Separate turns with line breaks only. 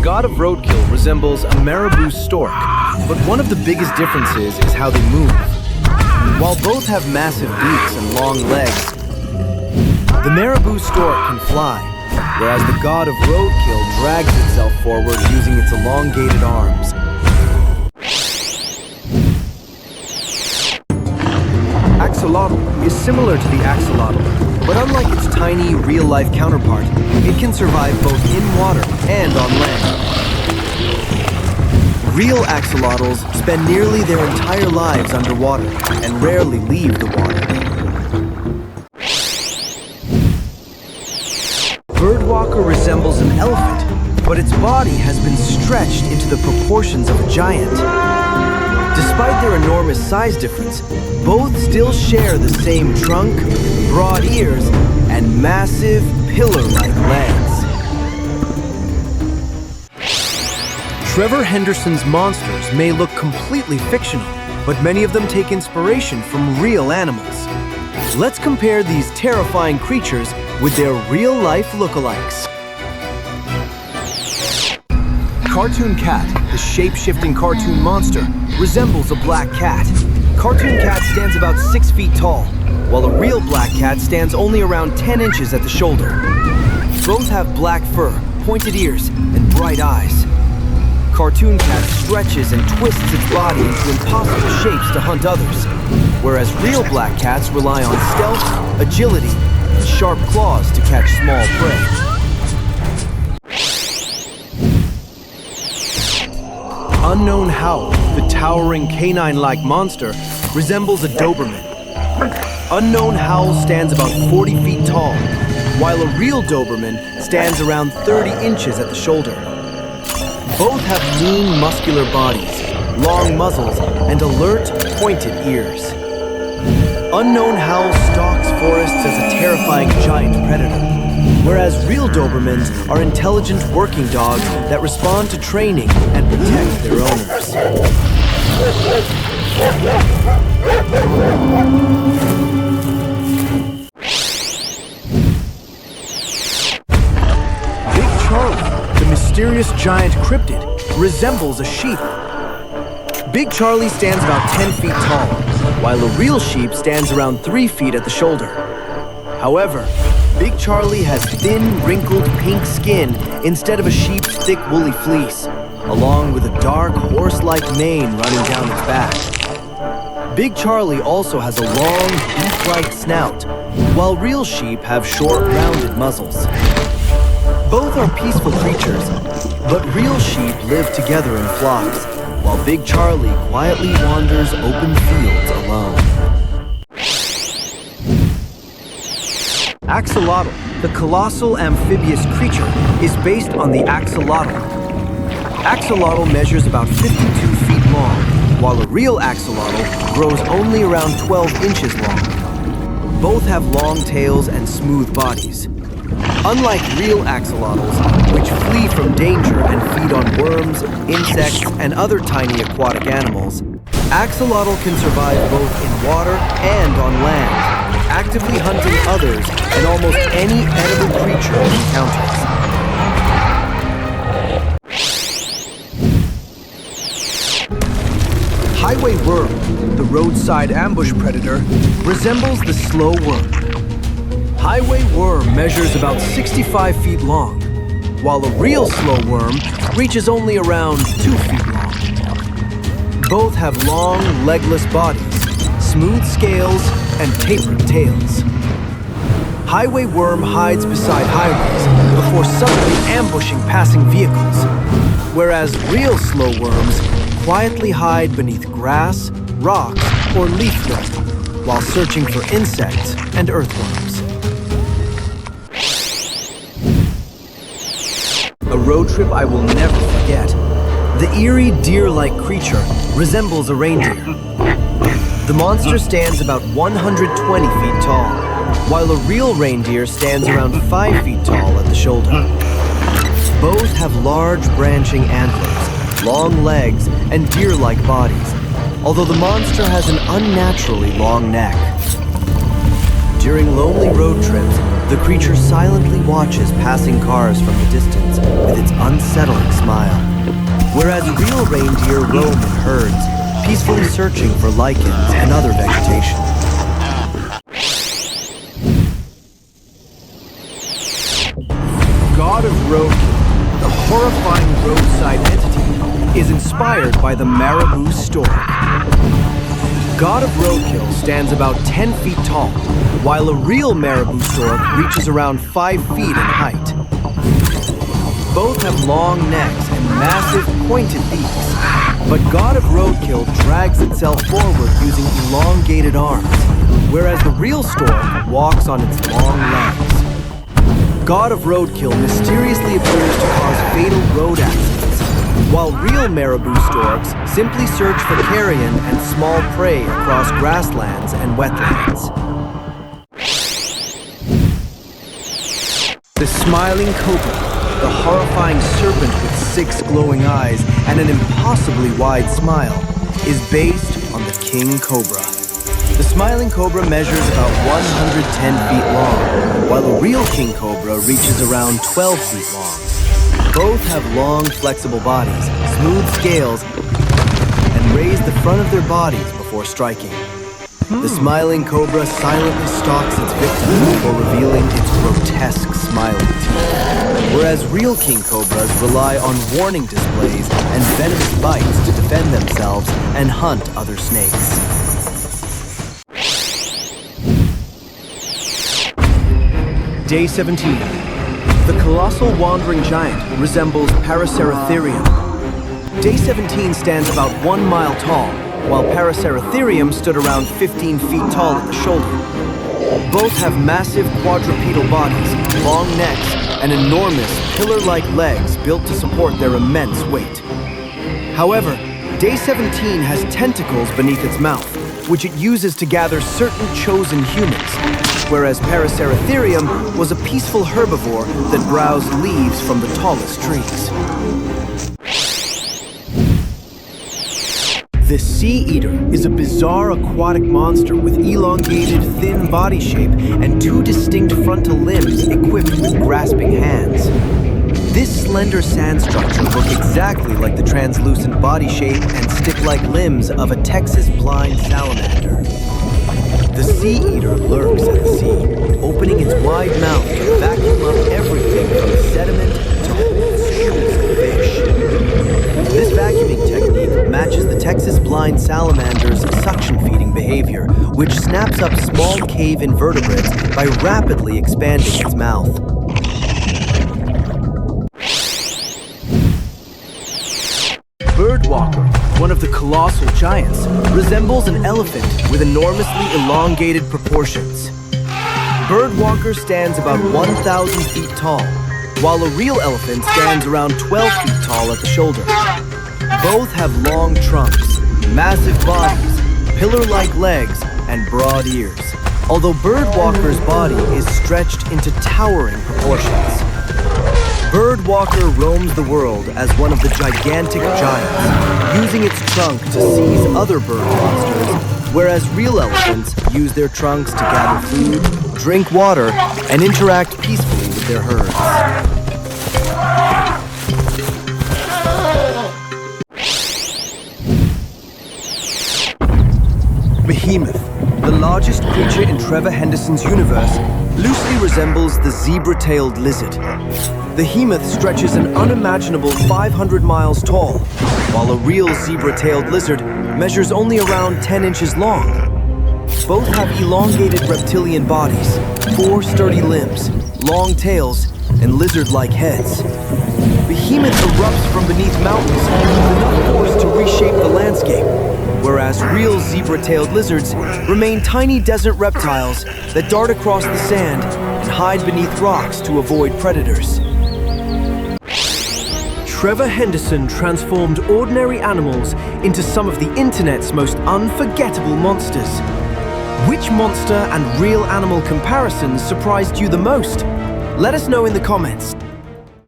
god of roadkill resembles a marabou stork, but one of the biggest differences is how they move. While both have massive beaks and long legs, the marabou stork can fly, whereas the god of roadkill drags itself forward using its elongated arms. Axolotl is similar to the axolotl, but unlike its tiny, real-life counterpart, it can survive both in water and on land. Real axolotls spend nearly their entire lives underwater and rarely leave the water. Birdwalker resembles an elephant, but its body has been stretched into the proportions of a giant. Despite their enormous size difference, both still share the same trunk, broad ears, and massive pillar-like legs. Trevor Henderson's monsters may look completely fictional, but many of them take inspiration from real animals. Let's compare these terrifying creatures with their real-life lookalikes. Cartoon Cat, the shape-shifting cartoon monster, resembles a black cat. Cartoon Cat stands about 6 feet tall, while a real black cat stands only around 10 inches at the shoulder. Both have black fur, pointed ears, and bright eyes. Cartoon Cat stretches and twists its body into impossible shapes to hunt others, whereas real black cats rely on stealth, agility, and sharp claws to catch small prey. Unknown Howl, the towering canine-like monster, resembles a Doberman. Unknown Howl stands about 40 feet tall, while a real Doberman stands around 30 inches at the shoulder. Both have lean, muscular bodies, long muzzles, and alert, pointed ears. Unknown Howl stalks forests as a terrifying giant predator, whereas real Dobermans are intelligent working dogs that respond to training and protect their owners. Big Charlie, the mysterious giant cryptid, resembles a sheep. Big Charlie stands about 10 feet tall, while a real sheep stands around 3 feet at the shoulder. However, Big Charlie has thin, wrinkled pink skin instead of a sheep's thick, woolly fleece, along with a dark, horse-like mane running down its back. Big Charlie also has a long, beak-like snout, while real sheep have short, rounded muzzles. Both are peaceful creatures, but real sheep live together in flocks, while Big Charlie quietly wanders open fields alone. Axolotl, the colossal amphibious creature, is based on the axolotl. Axolotl measures about 52 feet long, while a real axolotl grows only around 12 inches long. Both have long tails and smooth bodies. Unlike real axolotls, which flee from danger and feed on worms, insects, and other tiny aquatic animals, axolotl can survive both in water and on land, actively hunting others and almost any edible creature it encounters. Highway worm, the roadside ambush predator, resembles the slow worm. Highway worm measures about 65 feet long, while a real slow worm reaches only around 2 feet long. Both have long, legless bodies, smooth scales, and tapered tails. Highway worm hides beside highways before suddenly ambushing passing vehicles, whereas real slow worms quietly hide beneath grass, rocks, or leaf litter while searching for insects and earthworms. A road trip I will never forget. The eerie deer-like creature resembles a reindeer. The monster stands about 120 feet tall, while a real reindeer stands around 5 feet tall at the shoulder. Both have large branching antlers, long legs, and deer-like bodies, although the monster has an unnaturally long neck. During lonely road trips, the creature silently watches passing cars from the distance with its unsettling smile. Whereas real reindeer roam in herds, peacefully searching for lichens and other vegetation. God of Roadkill, the horrifying roadside entity, is inspired by the marabou stork. God of Roadkill stands about 10 feet tall, while a real marabou stork reaches around 5 feet in height. Both have long necks and massive pointed beaks, but God of Roadkill drags itself forward using elongated arms, whereas the real stork walks on its long legs. God of Roadkill mysteriously appears to cause fatal road accidents, while real marabou storks simply search for carrion and small prey across grasslands and wetlands. The smiling cobra, the horrifying serpent with 6 glowing eyes and an impossibly wide smile, is based on the king cobra. The smiling cobra measures about 110 feet long, while a real king cobra reaches around 12 feet long. Both have long, flexible bodies, smooth scales, and raise the front of their bodies before striking. The smiling cobra silently stalks its victim before revealing its grotesque smiling teeth, whereas real king cobras rely on warning displays and venomous bites to defend themselves and hunt other snakes. Day 17. The colossal wandering giant resembles Paraceratherium. Day 17 stands about 1 mile tall, while Paraceratherium stood around 15 feet tall at the shoulder. Both have massive quadrupedal bodies, long necks, and enormous pillar-like legs built to support their immense weight. However, Day 17 has tentacles beneath its mouth, which it uses to gather certain chosen humans, whereas Paraceratherium was a peaceful herbivore that browsed leaves from the tallest trees. The sea eater is a bizarre aquatic monster with elongated, thin body shape and 2 distinct frontal limbs equipped with grasping hands. This slender sand structure looks exactly like the translucent body shape and stick-like limbs of a Texas blind salamander. The sea eater lurks at the sea, opening its wide mouth to vacuum up everything from sediment to whole schools of fish. This vacuuming technique matches the Texas blind salamander's suction-feeding behavior, which snaps up small cave invertebrates by rapidly expanding its mouth. Birdwalker, one of the colossal giants, resembles an elephant with enormously elongated proportions. Birdwalker stands about 1,000 feet tall, while a real elephant stands around 12 feet tall at the shoulder. Both have long trunks, massive bodies, pillar-like legs, and broad ears, although Birdwalker's body is stretched into towering proportions. Birdwalker roams the world as one of the gigantic giants, using its trunk to seize other bird monsters, whereas real elephants use their trunks to gather food, drink water, and interact peacefully with their herds. Behemoth, the largest creature in Trevor Henderson's universe, loosely resembles the zebra-tailed lizard. The behemoth stretches an unimaginable 500 miles tall, while a real zebra-tailed lizard measures only around 10 inches long. Both have elongated reptilian bodies, 4 sturdy limbs, long tails, and lizard-like heads. Behemoth erupts from beneath mountains with enough force to reshape the landscape, whereas real zebra-tailed lizards remain tiny desert reptiles that dart across the sand and hide beneath rocks to avoid predators. Trevor Henderson transformed ordinary animals into some of the internet's most unforgettable monsters. Which monster and real animal comparisons surprised you the most? Let us know in the comments.